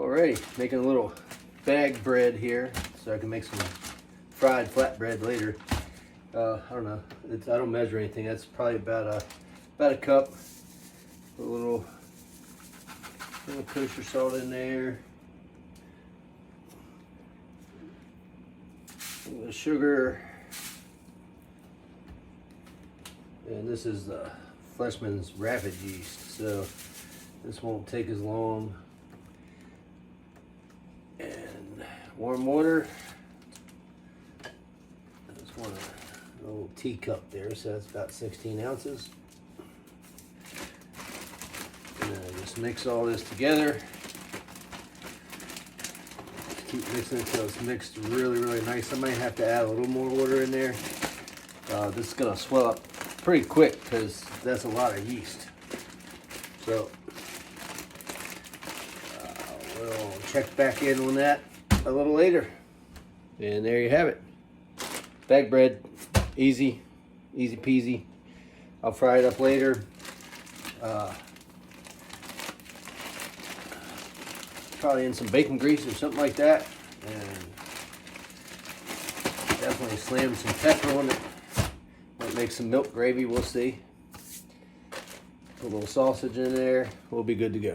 Alrighty, making a little bag bread here so I can make some fried flatbread later. I don't know. I don't measure anything. That's probably about a cup. Put a little kosher salt in there. A little sugar. And this is the Fleischmann's rapid yeast, so this won't take as long. And warm water. Just want a little teacup there, so that's about 16 ounces. And then I just mix all this together. Keep mixing it until it's mixed really nice. I might have to add a little more water in there. This is gonna swell up pretty quick because that's a lot of yeast. So we'll check back in on that a little later. And there you have it. Bag bread, easy peasy. I'll fry it up later. Probably in some bacon grease or something like that. And definitely slam some pepper on it. Might make some milk gravy, we'll see. Put a little sausage in there, we'll be good to go.